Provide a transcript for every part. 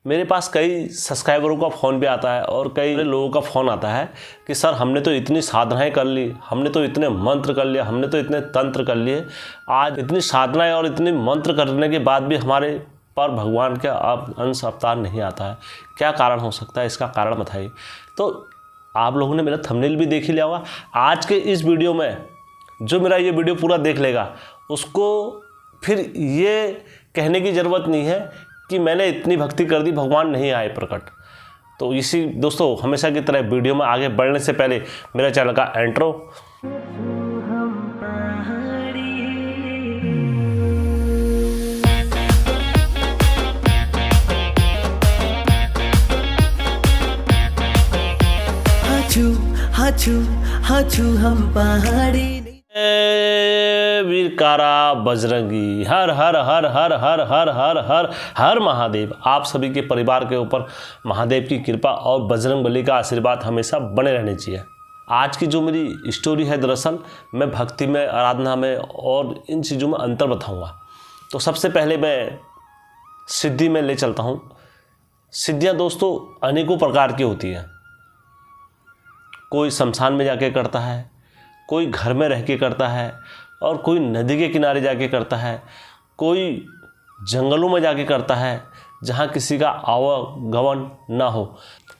मेरे पास कई सब्सक्राइबरों का फ़ोन भी आता है और कई लोगों का फ़ोन आता है कि सर हमने तो इतनी साधनाएं कर ली, हमने तो इतने मंत्र कर लिए, हमने तो इतने तंत्र कर लिए, आज इतनी साधनाएं और इतनी मंत्र करने के बाद भी हमारे पर भगवान का अंश अवतार नहीं आता है। क्या कारण हो सकता है, इसका कारण बताइए। तो आप लोगों ने मेरा थंबनेल भी देख ही लिया होगा। आज के इस वीडियो में जो मेरा ये वीडियो पूरा देख लेगा उसको फिर ये कहने की ज़रूरत नहीं है कि मैंने इतनी भक्ति कर दी, भगवान नहीं आए प्रकट। तो इसी दोस्तों, हमेशा की तरह वीडियो में आगे बढ़ने से पहले मेरे चैनल का इंट्रो। हाचू हम पहाड़ी वीरकारा बजरंगी, हर हर हर हर हर हर हर हर हर महादेव। आप सभी के परिवार के ऊपर महादेव की कृपा और बजरंग बली का आशीर्वाद हमेशा बने रहने चाहिए। आज की जो मेरी स्टोरी है, दरअसल मैं भक्ति में, आराधना में और इन चीज़ों में अंतर बताऊंगा। तो सबसे पहले मैं सिद्धि में ले चलता हूँ। सिद्धियाँ दोस्तों अनेकों प्रकार की होती हैं। कोई शमशान में जाके करता है, कोई घर में रह के करता है, और कोई नदी के किनारे जाके करता है, कोई जंगलों में जाके करता है जहाँ किसी का आवागमन ना हो।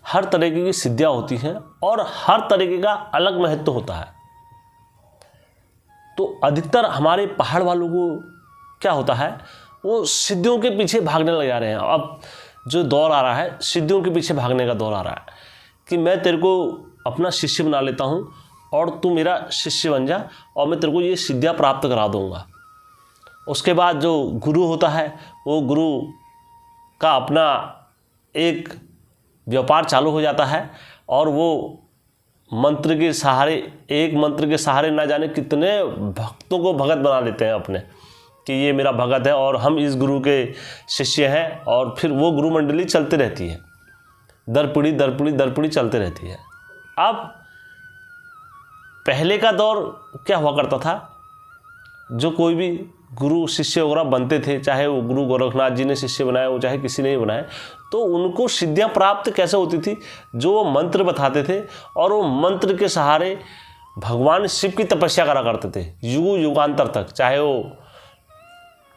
हर तरीके की सिद्धियाँ होती हैं और हर तरीके का अलग महत्व होता है। तो अधिकतर हमारे पहाड़ वालों को क्या होता है, वो सिद्धियों के पीछे भागने लग जा रहे हैं। अब जो दौर आ रहा है, सिद्धियों के पीछे भागने का दौर आ रहा है कि मैं तेरे को अपना शिष्य बना लेता हूँ और तू मेरा शिष्य बन जा और मैं तेरे को ये सिद्धियाँ प्राप्त करा दूँगा। उसके बाद जो गुरु होता है, वो गुरु का अपना एक व्यापार चालू हो जाता है और वो मंत्र के सहारे, एक मंत्र के सहारे ना जाने कितने भक्तों को भगत बना लेते हैं अपने, कि ये मेरा भगत है और हम इस गुरु के शिष्य हैं। और फिर वो गुरु मंडली चलती रहती है, दर पीढ़ी दर पीढ़ी दर पीढ़ी चलती रहती है। अब पहले का दौर क्या हुआ करता था, जो कोई भी गुरु शिष्य वगैरह बनते थे, चाहे वो गुरु गोरखनाथ जी ने शिष्य बनाए हो, चाहे किसी ने बनाए, तो उनको सिद्धियाँ प्राप्त कैसे होती थी, जो वो मंत्र बताते थे और वो मंत्र के सहारे भगवान शिव की तपस्या करा करते थे युग युगांतर तक। चाहे वो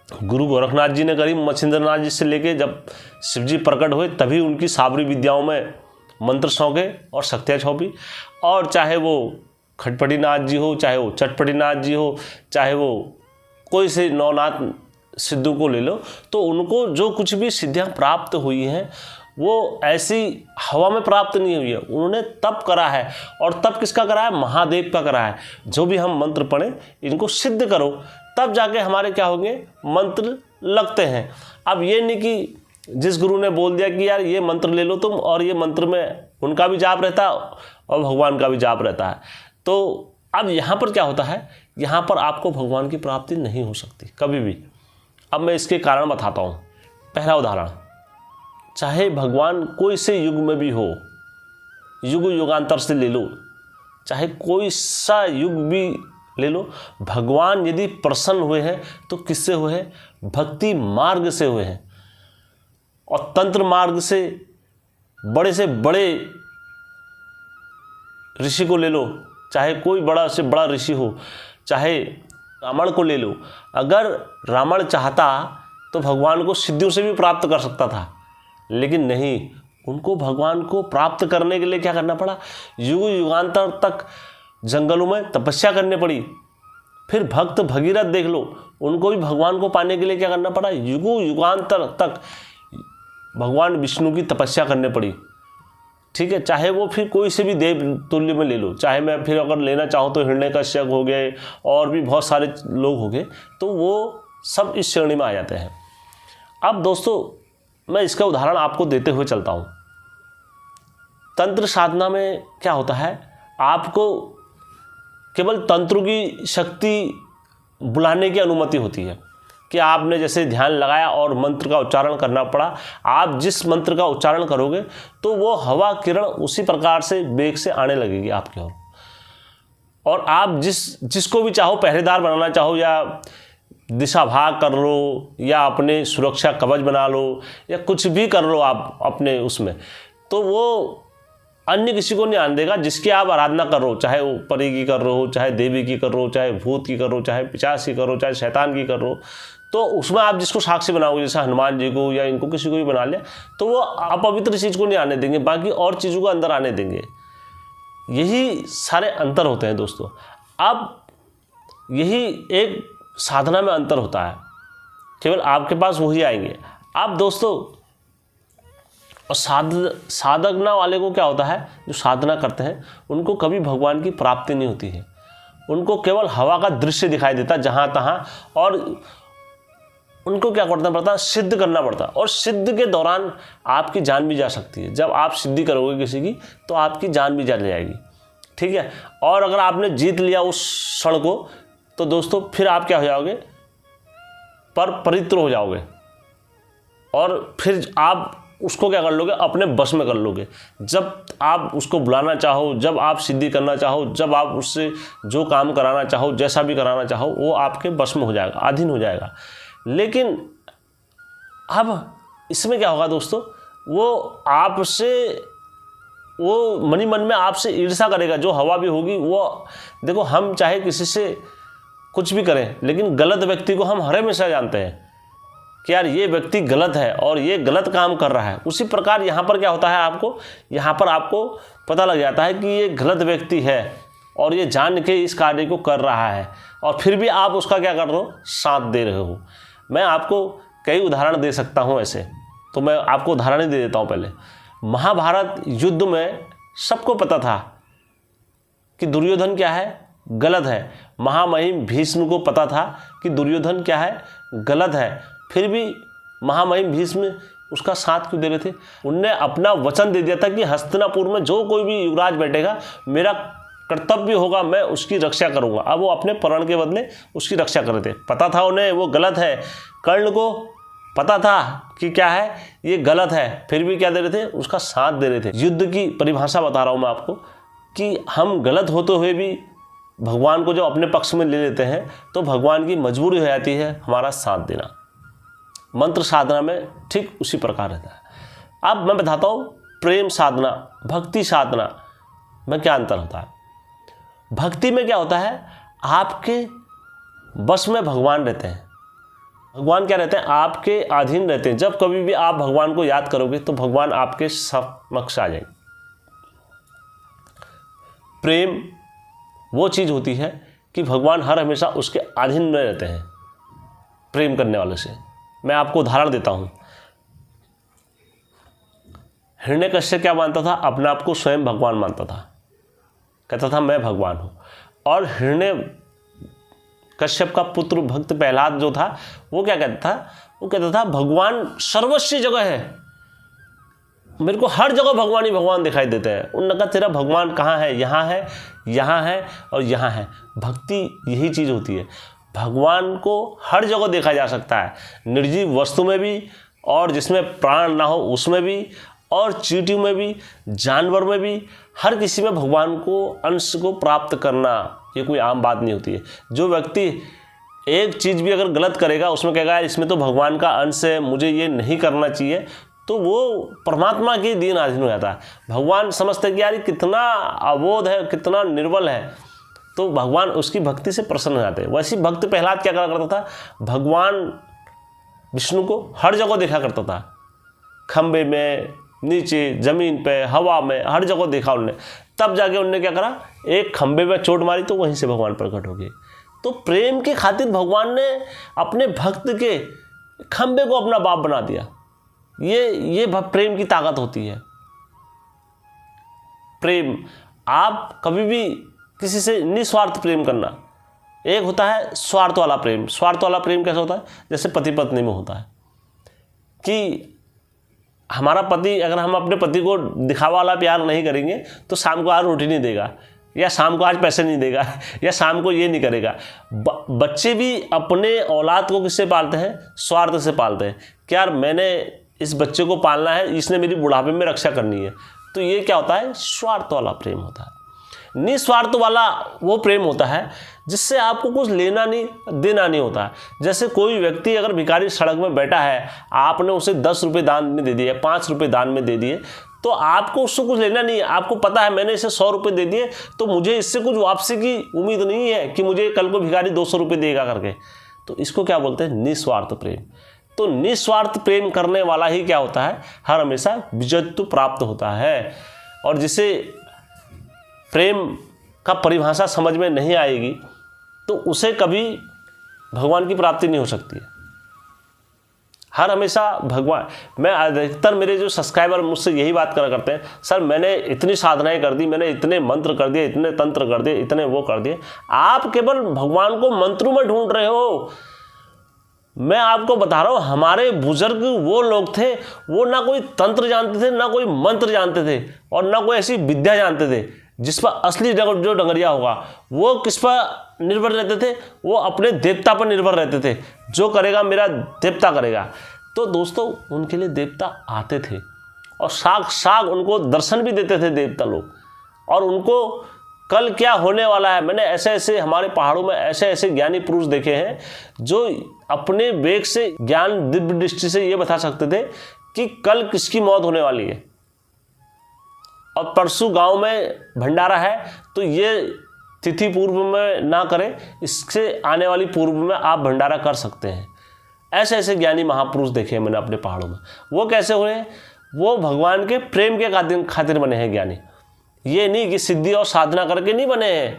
गुरु गोरखनाथ जी ने करी मच्छिंद्रनाथ जी से लेके जब शिव जी प्रकट हुए तभी उनकी साबरी विद्याओं में मंत्र सौंपे और शक्तियाँ सौंपी, और चाहे वो खटपटी नाथ जी हो, चाहे वो चटपटी नाथ जी हो, चाहे वो कोई से नौनाथ सिद्धू को ले लो, तो उनको जो कुछ भी सिद्धियाँ प्राप्त हुई हैं वो ऐसी हवा में प्राप्त नहीं हुई है, उन्होंने तप करा है। और तप किसका करा है? महादेव का करा है। जो भी हम मंत्र पढ़ें इनको सिद्ध करो, तब जाके हमारे क्या होंगे, मंत्र लगते हैं। अब ये नहीं कि जिस गुरु ने बोल दिया कि यार ये मंत्र ले लो तुम, और ये मंत्र में उनका भी जाप रहता है और भगवान का भी जाप रहता है। तो अब यहाँ पर क्या होता है, यहाँ पर आपको भगवान की प्राप्ति नहीं हो सकती कभी भी। अब मैं इसके कारण बताता हूँ। पहला उदाहरण, चाहे भगवान कोई से युग में भी हो, युग युगांतर से ले लो, चाहे कोई सा युग भी ले लो, भगवान यदि प्रसन्न हुए हैं तो किससे हुए हैं? भक्ति मार्ग से हुए हैं। और तंत्र मार्ग से बड़े ऋषि को ले लो, चाहे कोई बड़ा से बड़ा ऋषि हो, चाहे रावण को ले लो। अगर रावण चाहता तो भगवान को सिद्धियों से भी प्राप्त कर सकता था, लेकिन नहीं, उनको भगवान को प्राप्त करने के लिए क्या करना पड़ा? युग युगांतर तक जंगलों में तपस्या करनी पड़ी। फिर भक्त भगीरथ देख लो, उनको भी भगवान को पाने के लिए क्या करना पड़ा? युग युगांतर तक भगवान विष्णु की तपस्या करनी पड़ी। ठीक है, चाहे वो फिर कोई से भी देव तुल्य में ले लो, चाहे मैं फिर अगर लेना चाहूँ तो हिरण्यकश्यप हो गए और भी बहुत सारे लोग हो गए, तो वो सब इस श्रेणी में आ जाते हैं। अब दोस्तों मैं इसका उदाहरण आपको देते हुए चलता हूँ। तंत्र साधना में क्या होता है, आपको केवल तंत्र की शक्ति बुलाने की अनुमति होती है कि आपने जैसे ध्यान लगाया और मंत्र का उच्चारण करना पड़ा। आप जिस मंत्र का उच्चारण करोगे तो वो हवा किरण उसी प्रकार से वेग से आने लगेगी आपकी ओर। और आप जिसको भी चाहो पहरेदार बनाना चाहो या दिशा भाग कर लो या अपने सुरक्षा कवच बना लो या कुछ भी कर लो आप अपने उसमें, तो वो अन्य किसी को नहीं आने देगा जिसकी आप आराधना कर रहे हो, चाहे वो परी की कर रहे हो, चाहे देवी की कर रहे हो, चाहे भूत की कर रहे हो, चाहे पिशाच की कर रहे हो, चाहे शैतान की कर रहे हो। तो उसमें आप जिसको साक्षी बनाओगे, जैसे हनुमान जी को या इनको किसी को भी बना लिया, तो वो अपवित्र चीज़ को नहीं आने देंगे, बाकी और चीज़ों को अंदर आने देंगे। यही सारे अंतर होते हैं दोस्तों। अब यही एक साधना में अंतर होता है, केवल आपके पास वही आएंगे। आप दोस्तों, और साधना वाले को क्या होता है, जो साधना करते हैं उनको कभी भगवान की प्राप्ति नहीं होती है। उनको केवल हवा का दृश्य दिखाई देता जहाँ तहाँ, और उनको क्या करना पड़ता है, सिद्ध करना पड़ता है। और सिद्ध के दौरान आपकी जान भी जा सकती है। जब आप सिद्धि करोगे किसी की तो आपकी जान भी चली जाएगी, ठीक है। और अगर आपने जीत लिया उस क्षण को, तो दोस्तों फिर आप क्या हो जाओगे, पवित्र हो जाओगे, और फिर आप उसको क्या कर लोगे, अपने बस में कर लोगे। जब आप उसको बुलाना चाहो, जब आप सिद्धि करना चाहो, जब आप उससे जो काम कराना चाहो, जैसा भी कराना चाहो, वो आपके बस में हो जाएगा, अधीन हो जाएगा। लेकिन अब इसमें क्या होगा दोस्तों, वो आपसे, वो मन में आपसे ईर्ष्या करेगा। जो हवा भी होगी वो, देखो हम चाहे किसी से कुछ भी करें, लेकिन गलत व्यक्ति को हम हर हमेशा जानते हैं कि यार ये व्यक्ति गलत है और ये गलत काम कर रहा है। उसी प्रकार यहाँ पर क्या होता है, यहाँ पर आपको पता लग जाता है कि ये गलत व्यक्ति है और ये जान के इस कार्य को कर रहा है, और फिर भी आप उसका क्या कर रहे हो, साथ दे रहे हो। मैं आपको कई उदाहरण दे सकता हूँ ऐसे, तो मैं आपको उदाहरण ही दे देता हूँ। पहले महाभारत युद्ध में सबको पता था कि दुर्योधन क्या है, गलत है। महामहिम भीष्म को पता था कि दुर्योधन क्या है, गलत है। फिर भी महामहिम भीष्म उसका साथ क्यों दे रहे थे? उनने अपना वचन दे दिया था कि हस्तिनापुर में जो कोई भी युवराज बैठेगा, मेरा कर्तव्य होगा, मैं उसकी रक्षा करूंगा। अब वो अपने प्राण के बदले उसकी रक्षा कर रहे थे। पता था उन्हें वो गलत है, कर्ण को पता था कि क्या है, ये गलत है, फिर भी क्या दे रहे थे, उसका साथ दे रहे थे। युद्ध की परिभाषा बता रहा हूँ मैं आपको कि हम गलत होते हुए भी भगवान को जो अपने पक्ष में ले लेते हैं, तो भगवान की मजबूरी हो जाती है हमारा साथ देना। मंत्र साधना में ठीक उसी प्रकार रहता है। अब मैं बताता हूँ प्रेम साधना, भक्ति साधना में क्या अंतर होता है। भक्ति में क्या होता है, आपके बस में भगवान रहते हैं। भगवान क्या रहते हैं, आपके अधीन रहते हैं। जब कभी भी आप भगवान को याद करोगे तो भगवान आपके समक्ष आ जाएंगे। प्रेम वो चीज़ होती है कि भगवान हर हमेशा उसके अधीन में रहते हैं प्रेम करने वाले से। मैं आपको उदाहरण देता हूँ। हिरण्यकश्यप क्या मानता था, अपने आप को स्वयं भगवान मानता था, कहता था मैं भगवान हूँ। और हिरण्यकश्यप का पुत्र भक्त प्रहलाद जो था, वो क्या कहता था, वो कहता था भगवान सर्वस्व जगह है, मेरे को हर जगह भगवान ही भगवान दिखाई देते हैं। उन्होंने कहा तेरा भगवान कहाँ है, यहाँ है, यहाँ है और यहाँ है। भक्ति यही चीज़ होती है, भगवान को हर जगह देखा जा सकता है, निर्जीव वस्तु में भी, और जिसमें प्राण ना हो उसमें भी, और चींटी में भी, जानवर में भी, हर किसी में भगवान को अंश को प्राप्त करना ये कोई आम बात नहीं होती है। जो व्यक्ति एक चीज़ भी अगर गलत करेगा, उसमें कहेगा इसमें तो भगवान का अंश है, मुझे ये नहीं करना चाहिए, तो वो परमात्मा के दीन अधीन हो जाता है। भगवान समझते कि यार कितना अबोध है, कितना निर्बल है, तो भगवान उसकी भक्ति से प्रसन्न हो जाते हैं। वैसे भक्त प्रहलाद क्या करा करता था, भगवान विष्णु को हर जगह देखा करता था, खंबे में, नीचे, जमीन पे, हवा में, हर जगह देखा उन्होंने। तब जाके उन्होंने क्या करा, एक खंबे में चोट मारी तो वहीं से भगवान प्रकट हो गए। तो प्रेम की खातिर भगवान ने अपने भक्त के खंबे को अपना बाप बना दिया। ये प्रेम की ताकत होती है। प्रेम, आप कभी भी किसी से निस्वार्थ प्रेम करना। एक होता है स्वार्थ वाला प्रेम। स्वार्थ वाला प्रेम कैसा होता है, जैसे पति पत्नी में होता है कि हमारा पति, अगर हम अपने पति को दिखावा वाला प्यार नहीं करेंगे तो शाम को आज रोटी नहीं देगा, या शाम को आज पैसे नहीं देगा, या शाम को ये नहीं करेगा। बच्चे भी अपने औलाद को किससे पालते हैं, स्वार्थ से पालते हैं कि यार मैंने इस बच्चे को पालना है, इसने मेरी बुढ़ापे में रक्षा करनी है। तो ये क्या होता है, स्वार्थ वाला प्रेम होता है। निस्वार्थ वाला वो प्रेम होता है जिससे आपको कुछ लेना नहीं देना नहीं होता है। जैसे कोई व्यक्ति अगर भिखारी सड़क में बैठा है, आपने उसे 10 रुपये दान में दे दिए, 5 रुपये दान में दे दिए, तो आपको उससे कुछ लेना नहीं है। आपको पता है मैंने इसे 100 रुपये दे दिए, तो मुझे इससे कुछ वापसी की उम्मीद नहीं है कि मुझे कल को भिखारी 200 रुपये देगा करके। तो इसको क्या बोलते हैं? निस्वार्थ प्रेम। तो निस्वार्थ प्रेम करने वाला ही क्या होता है? हर हमेशा विजयत्व प्राप्त होता है। और जिसे प्रेम का परिभाषा समझ में नहीं आएगी तो उसे कभी भगवान की प्राप्ति नहीं हो सकती है। हर हमेशा भगवान, मैं अधिकतर मेरे जो सब्सक्राइबर मुझसे यही बात करा करते हैं, सर मैंने इतनी साधनाएं कर दी, मैंने इतने मंत्र कर दिए, इतने तंत्र कर दिए, इतने वो कर दिए। आप केवल भगवान को मंत्रों में ढूंढ रहे हो। मैं आपको बता रहा हूँ, हमारे बुजुर्ग वो लोग थे, वो ना कोई तंत्र जानते थे, ना कोई मंत्र जानते थे, और ना कोई ऐसी विद्या जानते थे जिस पर असली जो डंगरिया होगा। वो किस पर निर्भर रहते थे? वो अपने देवता पर निर्भर रहते थे। जो करेगा मेरा देवता करेगा। तो दोस्तों, उनके लिए देवता आते थे और साक्षात उनको दर्शन भी देते थे देवता लोग, और उनको कल क्या होने वाला है, मैंने ऐसे ऐसे हमारे पहाड़ों में ऐसे ऐसे ज्ञानी पुरुष देखे हैं जो अपने वेग से, ज्ञान दिव्य दृष्टि से ये बता सकते थे कि कल किसकी मौत होने वाली है, और परसों गांव में भंडारा है तो ये तिथि पूर्व में ना करें, इससे आने वाली पूर्व में आप भंडारा कर सकते हैं। ऐसे ऐसे ज्ञानी महापुरुष देखे हैं मैंने अपने पहाड़ों में। वो कैसे हुए? वो भगवान के प्रेम के खातिर बने हैं ज्ञानी। ये नहीं कि सिद्धि और साधना करके नहीं बने हैं।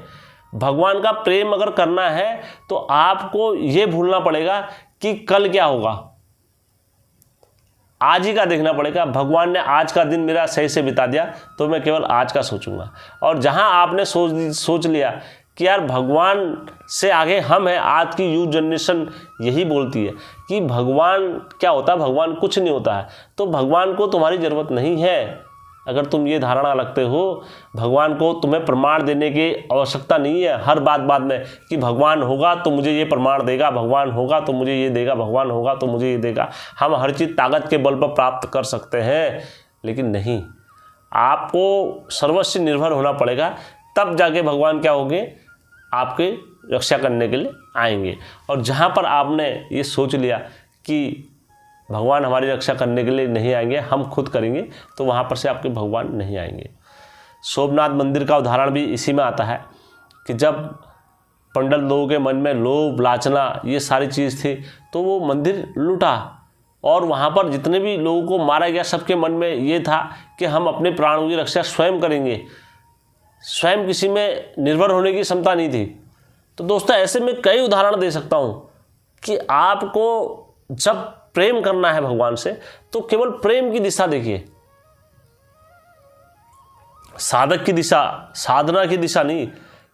भगवान का प्रेम अगर करना है तो आपको ये भूलना पड़ेगा कि कल क्या होगा, आज ही का देखना पड़ेगा। भगवान ने आज का दिन मेरा सही से बिता दिया तो मैं केवल आज का सोचूंगा। और जहां आपने सोच लिया कि यार भगवान से आगे हम हैं, आज की यूथ जनरेशन यही बोलती है कि भगवान क्या होता है, भगवान कुछ नहीं होता है, तो भगवान को तुम्हारी ज़रूरत नहीं है। अगर तुम ये धारणा रखते हो, भगवान को तुम्हें प्रमाण देने की आवश्यकता नहीं है हर बात में कि भगवान होगा तो मुझे ये प्रमाण देगा, भगवान होगा तो मुझे ये देगा, भगवान होगा तो मुझे ये देगा। हम हर चीज़ ताकत के बल पर प्राप्त कर सकते हैं, लेकिन नहीं, आपको सर्वस्व निर्भर होना पड़ेगा। तब जाके भगवान क्या होंगे, आपके रक्षा करने के लिए आएंगे। और जहाँ पर आपने ये सोच लिया कि भगवान हमारी रक्षा करने के लिए नहीं आएंगे, हम खुद करेंगे, तो वहाँ पर से आपके भगवान नहीं आएंगे। सोमनाथ मंदिर का उदाहरण भी इसी में आता है कि जब पंडित लोगों के मन में लोभ, लालना ये सारी चीज़ थी, तो वो मंदिर लूटा, और वहाँ पर जितने भी लोगों को मारा गया सबके मन में ये था कि हम अपने प्राणों की रक्षा स्वयं करेंगे। स्वयं किसी में निर्भर होने की क्षमता नहीं थी। तो दोस्तों, ऐसे में कई उदाहरण दे सकता हूँ कि आपको जब प्रेम करना है भगवान से तो केवल प्रेम की दिशा देखिए, साधक की दिशा, साधना की दिशा नहीं।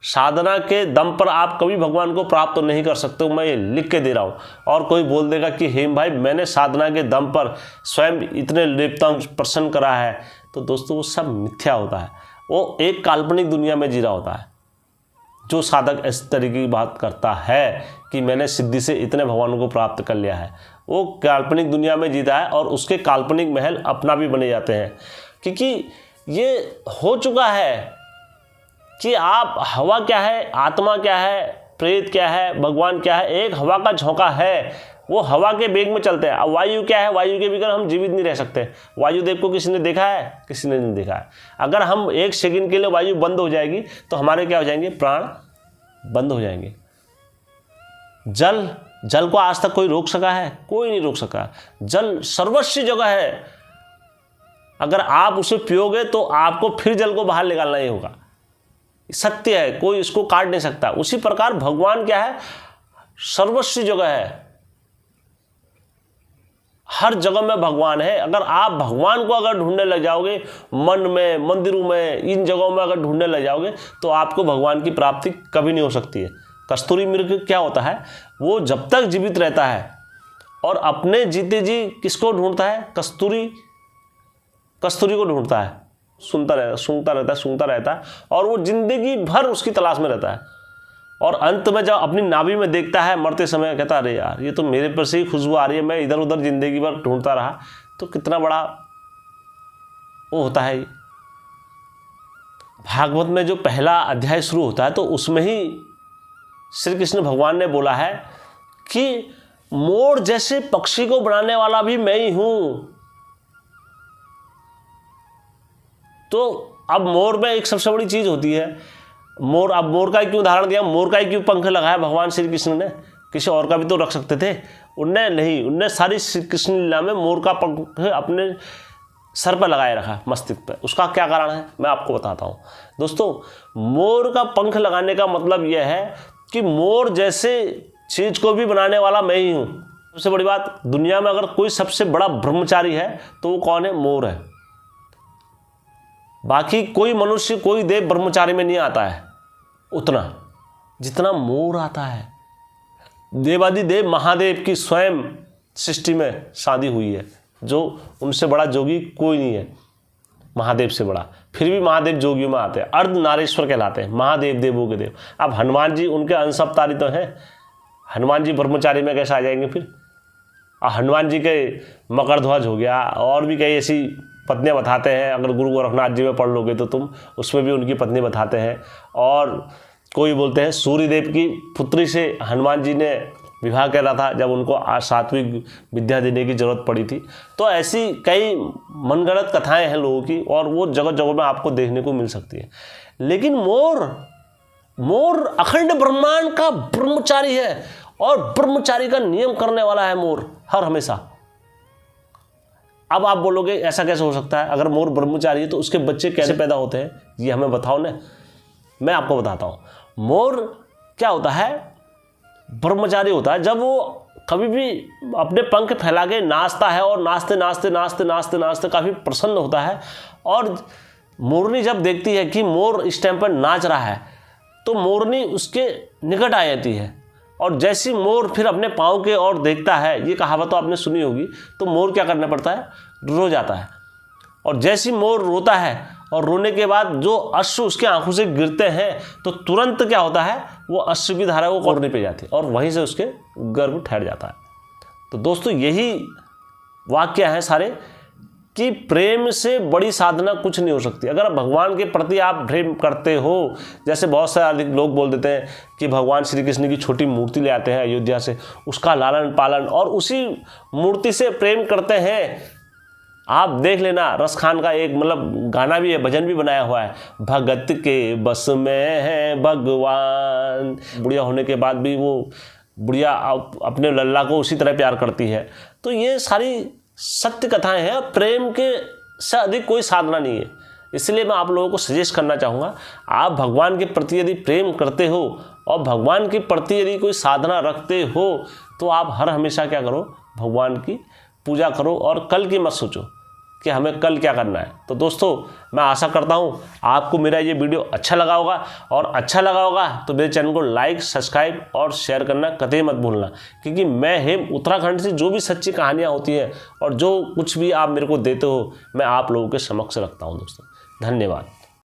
साधना के दम पर आप कभी भगवान को प्राप्त तो नहीं कर सकते, मैं ये लिख के दे रहा हूँ। और कोई बोल देगा कि हेम भाई मैंने साधना के दम पर स्वयं इतने देवताओं प्रसन्न करा है, तो दोस्तों वो सब मिथ्या होता है। वो एक काल्पनिक दुनिया में जी रहा होता है। जो साधक इस तरीके की बात करता है कि मैंने सिद्धि से इतने भगवानों को प्राप्त कर लिया है, वो काल्पनिक दुनिया में जीता है, और उसके काल्पनिक महल अपना भी बने जाते हैं। क्योंकि ये हो चुका है कि आप हवा क्या है, आत्मा क्या है, प्रेत क्या है, भगवान क्या है, एक हवा का झोंका है, वो हवा के वेग में चलते हैं। अब वायु क्या है, वायु के बिना हम जीवित नहीं रह सकते। वायुदेव को किसी ने देखा है? किसी ने नहीं देखा है। अगर हम एक सेकंड के लिए वायु बंद हो जाएगी तो हमारे क्या हो जाएंगे, प्राण बंद हो जाएंगे। जल को आज तक कोई रोक सका है? कोई नहीं रोक सका। जल सर्वस्व जगह है, अगर आप उसे पियोगे तो आपको फिर जल को बाहर निकालना ही होगा। सत्य है, कोई इसको काट नहीं सकता। उसी प्रकार भगवान क्या है, सर्वस्व जगह है, हर जगह में भगवान है। अगर आप भगवान को अगर ढूंढने लग जाओगे, मन में, मंदिरों में, इन जगहों में अगर ढूंढने लग जाओगे, तो आपको भगवान की प्राप्ति कभी नहीं हो सकती है। कस्तूरी मृग क्या होता है, वो जब तक जीवित रहता है और अपने जीते जी किसको ढूंढता है, कस्तूरी को ढूंढता है, सूंघता रहता है, और वो जिंदगी भर उसकी तलाश में रहता है। और अंत में जब अपनी नाभि में देखता है मरते समय, कहता अरे यार ये तो मेरे पर से ही खुशबू आ रही है, मैं इधर उधर जिंदगी भर ढूंढता रहा। तो कितना बड़ा वो होता है। भागवत में जो पहला अध्याय शुरू होता है तो उसमें ही श्री कृष्ण भगवान ने बोला है कि मोर जैसे पक्षी को बनाने वाला भी मैं ही हूं। तो अब मोर में एक सबसे बड़ी चीज होती है मोर। अब मोर का ही क्यों उदाहरण दिया, मोर का ही क्यों पंख लगाया भगवान श्री कृष्ण ने, किसी और का भी तो रख सकते थे। उनने नहीं, उनने सारी श्री कृष्ण लीला में मोर का पंख अपने सर पर लगाए रखा, मस्तिष्क पे। उसका क्या कारण है मैं आपको बताता हूँ। दोस्तों, मोर का पंख लगाने का मतलब यह है कि मोर जैसे चीज को भी बनाने वाला मैं ही हूँ। सबसे बड़ी बात, दुनिया में अगर कोई सबसे बड़ा ब्रह्मचारी है तो वो कौन है? मोर है। बाकी कोई मनुष्य, कोई देव ब्रह्मचारी में नहीं आता है उतना जितना मोर आता है। देवादिदेव महादेव की स्वयं सृष्टि में शादी हुई है, जो उनसे बड़ा जोगी कोई नहीं है महादेव से बड़ा। फिर भी महादेव जोगियों में आते हैं, अर्ध नारेश्वर कहलाते हैं, महादेव देवों के देव। अब हनुमान जी उनके अंश अवतारी तो हैं, हनुमान जी ब्रह्मचारी में कैसे आ जाएंगे फिर? हनुमान जी के मकरध्वज हो गया, और भी कई ऐसी पत्नियां बताते हैं, अगर गुरु गोरखनाथ जी में पढ़ लोगे तो तुम, उसमें भी उनकी पत्नी बताते हैं। और कोई बोलते हैं सूर्यदेव की पुत्री से हनुमान जी ने विवाह करा था जब उनको सात्विक विद्या देने की जरूरत पड़ी थी। तो ऐसी कई मनगढ़ंत कथाएं हैं लोगों की, और वो जगह जगह में आपको देखने को मिल सकती है। लेकिन मोर अखंड ब्रह्मांड का ब्रह्मचारी है, और ब्रह्मचारी का नियम करने वाला है मोर हर हमेशा। अब आप बोलोगे ऐसा कैसे हो सकता है? अगर मोर ब्रह्मचारी है तो उसके बच्चे कैसे पैदा होते हैं, ये हमें बताओ ना। मैं आपको बताता हूं। मोर क्या होता है? ब्रह्मचारी होता है जब वो कभी भी अपने पंख फैला के नाचता है, और नाचते नाचते नाचते नाचते नाचते काफ़ी प्रसन्न होता है। और मोरनी जब देखती है कि मोर इस टाइम पर नाच रहा है तो मोरनी उसके निकट आ जाती है, और जैसी मोर फिर अपने पाँव के और देखता है, ये कहावत तो आपने सुनी होगी, तो मोर क्या करना पड़ता है? रो जाता है। और जैसी मोर रोता है, और रोने के बाद जो अश्रु उसके आंखों से गिरते हैं, तो तुरंत क्या होता है? वो अश्रु की धारा वो मोरनी पे जाती है, और वहीं से उसके गर्भ ठहर जाता है। तो दोस्तों, यही वाक्य हैं सारे कि प्रेम से बड़ी साधना कुछ नहीं हो सकती। अगर भगवान के प्रति आप प्रेम करते हो, जैसे बहुत सारे लोग बोल देते हैं कि भगवान श्री कृष्ण की छोटी मूर्ति ले आते हैं अयोध्या से, उसका लालन पालन और उसी मूर्ति से प्रेम करते हैं। आप देख लेना, रस खान का एक मतलब गाना भी है, भजन भी बनाया हुआ है, भगत के बस में है भगवान। बुढ़िया होने के बाद भी वो बुढ़िया अपने लल्ला को उसी तरह प्यार करती है। तो ये सारी सत्य कथाएं हैं, प्रेम के से अधिक कोई साधना नहीं है। इसलिए मैं आप लोगों को सजेस्ट करना चाहूँगा, आप भगवान के प्रति यदि प्रेम करते हो और भगवान के प्रति यदि कोई साधना रखते हो, तो आप हर हमेशा क्या करो? भगवान की पूजा करो, और कल की मत सोचो कि हमें कल क्या करना है। तो दोस्तों, मैं आशा करता हूँ आपको मेरा ये वीडियो अच्छा लगा होगा, और अच्छा लगा होगा तो मेरे चैनल को लाइक, सब्सक्राइब और शेयर करना कतई मत भूलना, क्योंकि मैं हेम उत्तराखंड से जो भी सच्ची कहानियाँ होती हैं और जो कुछ भी आप मेरे को देते हो, मैं आप लोगों के समक्ष रखता हूँ। दोस्तों, धन्यवाद।